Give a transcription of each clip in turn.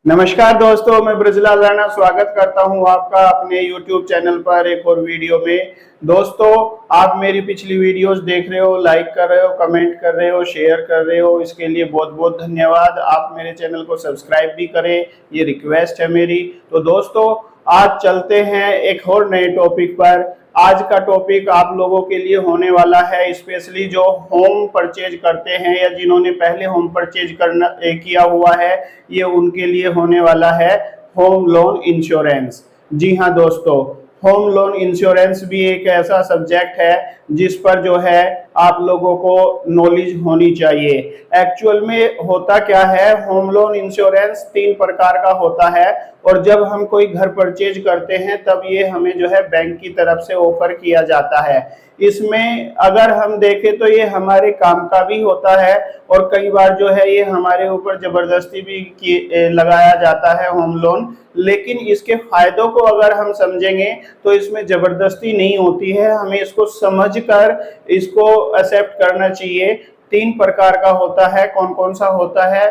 नमस्कार दोस्तों, मैं ब्रजलाल राणा स्वागत करता हूं आपका अपने YouTube चैनल पर एक और वीडियो में। दोस्तों, आप मेरी पिछली वीडियोस देख रहे हो, लाइक कर रहे हो, कमेंट कर रहे हो, शेयर कर रहे हो, इसके लिए बहुत बहुत धन्यवाद। आप मेरे चैनल को सब्सक्राइब भी करें, ये रिक्वेस्ट है मेरी। तो दोस्तों, आज चलते हैं एक और नए टॉपिक पर। आज का टॉपिक आप लोगों के लिए होने वाला है, स्पेशली जो होम परचेज करते हैं या जिन्होंने पहले होम परचेज करना किया हुआ है, ये उनके लिए होने वाला है होम लोन इंश्योरेंस। जी हाँ दोस्तों, होम लोन इंश्योरेंस भी एक ऐसा सब्जेक्ट है जिस पर जो है आप लोगों को नॉलेज होनी चाहिए। एक्चुअल में होता क्या है, होम लोन इंश्योरेंस 3 प्रकार का होता है और जब हम कोई घर परचेज करते हैं तब ये हमें जो है बैंक की तरफ से ऑफर किया जाता है। इसमें अगर हम देखें तो ये हमारे काम का भी होता है और कई बार जो है ये हमारे ऊपर जबरदस्ती भी लगाया जाता है होम लोन। लेकिन इसके फायदों को अगर हम समझेंगे तो इसमें जबरदस्ती नहीं होती है, हमें इसको समझकर इसको एक्सेप्ट करना चाहिए। 3 प्रकार का होता है। कौन कौन सा होता है?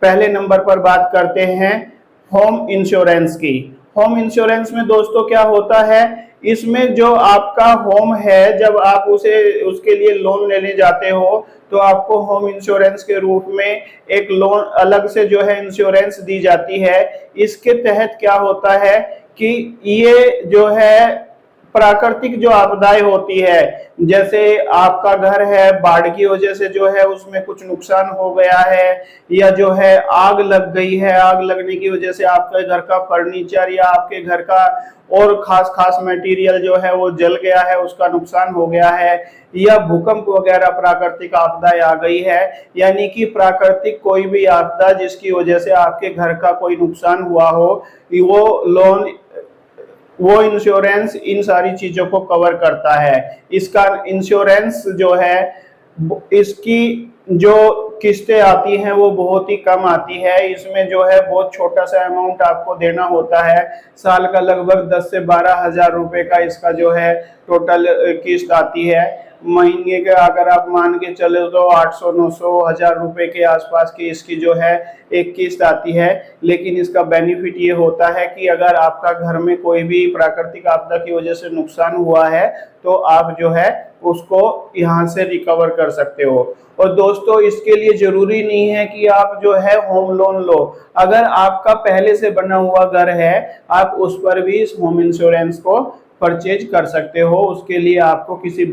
पहले नंबर पर बात करते हैं होम इंश्योरेंस की। होम इंश्योरेंस में दोस्तों क्या होता है, इसमें जो आपका होम है, जब आप उसके लिए लोन लेने जाते हो तो आपको होम इंश्योरेंस के रूप में एक लोन अलग से जो है इंश्योरेंस दी जाती है। इसके तहत क्या होता है कि ये जो है प्राकृतिक जो आपदाएं होती है, जैसे आपका घर है, बाढ़ की वजह से जो है उसमें कुछ नुकसान हो गया है, या जो है आग लग गई है, आग लगने की वजह से आपके घर का फर्नीचर या आपके घर का और खास खास मटेरियल जो है वो जल गया है, उसका नुकसान हो गया है, या भूकंप वगैरह प्राकृतिक आपदाएं आ गई है, यानी कि प्राकृतिक कोई भी आपदा जिसकी वजह से आपके घर का कोई नुकसान हुआ हो, वो इंश्योरेंस इन सारी चीजों को कवर करता है। इसका इंश्योरेंस जो है, इसकी जो किस्तें आती हैं वो बहुत ही कम आती है। इसमें जो है बहुत छोटा सा अमाउंट आपको देना होता है। साल का लगभग 10 से 12 हजार रुपए का इसका जो है टोटल किस्त आती है। महीने के अगर आप मान के चले तो 800-900 हजार रुपए के आसपास की इसकी जो है एक किस्त आती है। लेकिन इसका बेनिफिट ये होता है कि अगर आपका घर में कोई भी प्राकृतिक आपदा की वजह से नुकसान हुआ है तो आप जो है उसको यहाँ से रिकवर कर सकते हो। और दोस्तों, इसके लिए जरूरी नहीं है कि आप जो है होम लोन लो। अगर आपका पहले से बना हुआ घर है, आप उस पर भी इस होम इंश्योरेंस को परचेज कर सकते हो। उसके लिए आपको किसी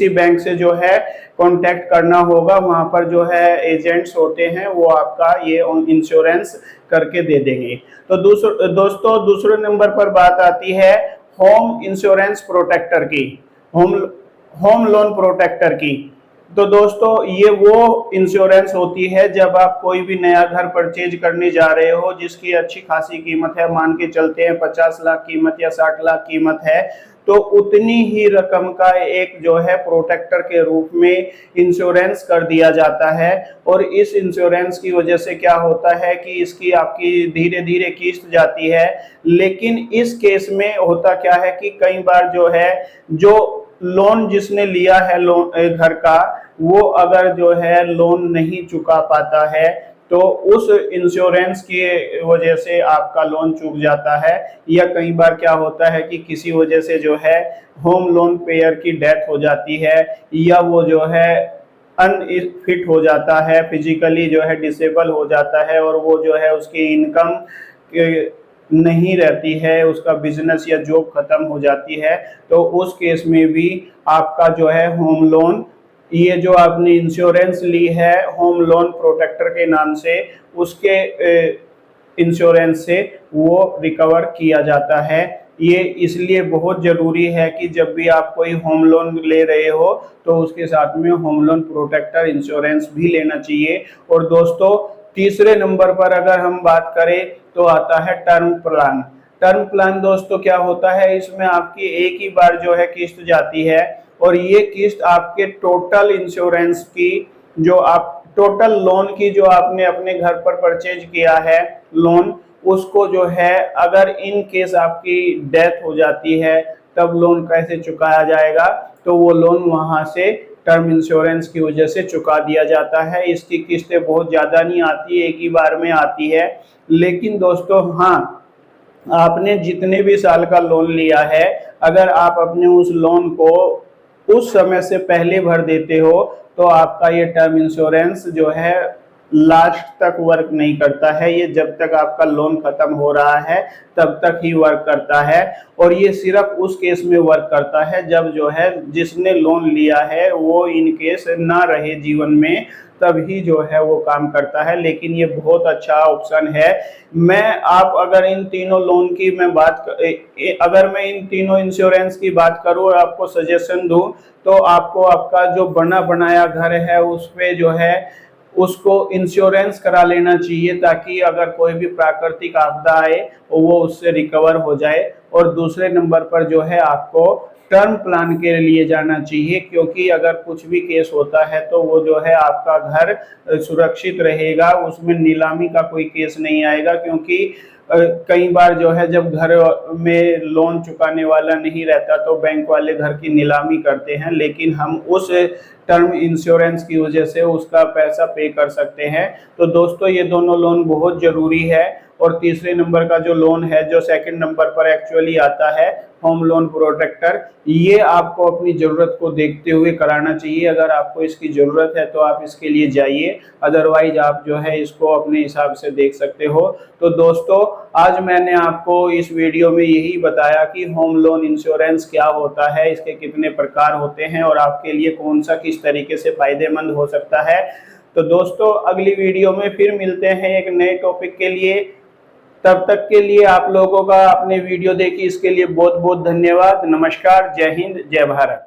बैंक से जो है कांटेक्ट करना होगा। वहां पर जो है एजेंट्स होते हैं, वो आपका ये इंश्योरेंस करके दे देंगे। तो दोस्तों, दूसरे नंबर पर बात आती है होम इंश्योरेंस प्रोटेक्टर की, होम लोन प्रोटेक्टर की। तो दोस्तों, ये वो इंश्योरेंस होती है जब आप कोई भी नया घर परचेज करने जा रहे हो जिसकी अच्छी खासी कीमत है, मान के चलते हैं 50 लाख कीमत या 60 लाख कीमत है, तो उतनी ही रकम का एक जो है प्रोटेक्टर के रूप में इंश्योरेंस कर दिया जाता है। और इस इंश्योरेंस की वजह से क्या होता है कि इसकी आपकी धीरे धीरे किस्त जाती है। लेकिन इस केस में होता क्या है कि कई बार जो है, जो लोन जिसने लिया है लोन घर का, वो अगर जो है लोन नहीं चुका पाता है तो उस इंश्योरेंस की वजह से आपका लोन चूक जाता है। या कई बार क्या होता है कि किसी वजह से जो है होम लोन पेयर की डेथ हो जाती है, या वो जो है अनफिट हो जाता है, फिजिकली जो है डिसेबल हो जाता है, और वो जो है उसकी इनकम नहीं रहती है, उसका बिजनेस या जॉब खत्म हो जाती है। तो उस केस में भी आपका जो है होम लोन, ये जो आपने इंश्योरेंस ली है होम लोन प्रोटेक्टर के नाम से, उसके इंश्योरेंस से वो रिकवर किया जाता है। ये इसलिए बहुत जरूरी है कि जब भी आप कोई होम लोन ले रहे हो तो उसके साथ में होम लोन प्रोटेक्टर इंश्योरेंस भी लेना चाहिए। और दोस्तों, तीसरे नंबर पर अगर हम बात करें तो आता है टर्म प्लान। टर्म प्लान दोस्तों क्या होता है, इसमें आपकी एक ही बार जो है किस्त जाती है और ये किस्त आपके टोटल इंश्योरेंस की, जो आप टोटल लोन की जो आपने अपने घर पर परचेज किया है लोन, उसको जो है अगर इन केस आपकी डेथ हो जाती है तब लोन कैसे चुकाया जाएगा, तो वो लोन वहां से टर्म इंश्योरेंस की वजह से चुका दिया जाता है। इसकी किस्तें बहुत ज़्यादा नहीं आती, एक ही बार में आती है। लेकिन दोस्तों हाँ, आपने जितने भी साल का लोन लिया है, अगर आप अपने उस लोन को उस समय से पहले भर देते हो तो आपका ये टर्म इंश्योरेंस जो है लास्ट तक वर्क नहीं करता है। ये जब तक आपका लोन खत्म हो रहा है तब तक ही वर्क करता है, और ये सिर्फ उस केस में वर्क करता है जब जो है जिसने लोन लिया है वो इन केस ना रहे जीवन में, तभी जो है वो काम करता है। लेकिन ये बहुत अच्छा ऑप्शन है। आप अगर इन तीनों लोन की अगर मैं इन तीनों इंश्योरेंस की बात करूं और आपको सजेशन दूं, तो आपको आपका जो बना बनाया घर है उस पे जो है उसको इंश्योरेंस करा लेना चाहिए, ताकि अगर कोई भी प्राकृतिक आपदा आए वो उससे रिकवर हो जाए। और दूसरे नंबर पर जो है आपको टर्म प्लान के लिए जाना चाहिए, क्योंकि अगर कुछ भी केस होता है तो वो जो है आपका घर सुरक्षित रहेगा, उसमें नीलामी का कोई केस नहीं आएगा। क्योंकि कई बार जो है जब घर में लोन चुकाने वाला नहीं रहता तो बैंक वाले घर की नीलामी करते हैं, लेकिन हम उस टर्म इंश्योरेंस की वजह से उसका पैसा पे कर सकते हैं। तो दोस्तों ये दोनों लोन बहुत ज़रूरी है। और तीसरे नंबर का जो लोन है, जो सेकंड नंबर पर एक्चुअली आता है, होम लोन प्रोटेक्टर, ये आपको अपनी ज़रूरत को देखते हुए कराना चाहिए। अगर आपको इसकी ज़रूरत है तो आप इसके लिए जाइए, अदरवाइज आप जो है इसको अपने हिसाब से देख सकते हो। तो दोस्तों आज मैंने आपको इस वीडियो में यही बताया कि होम लोन इंश्योरेंस क्या होता है, इसके कितने प्रकार होते हैं और आपके लिए कौन सा किस तरीके से फ़ायदेमंद हो सकता है। तो दोस्तों अगली वीडियो में फिर मिलते हैं एक नए टॉपिक के लिए। तब तक के लिए आप लोगों का आपने वीडियो देखी इसके लिए बहुत बहुत धन्यवाद। नमस्कार, जय हिंद, जय भारत।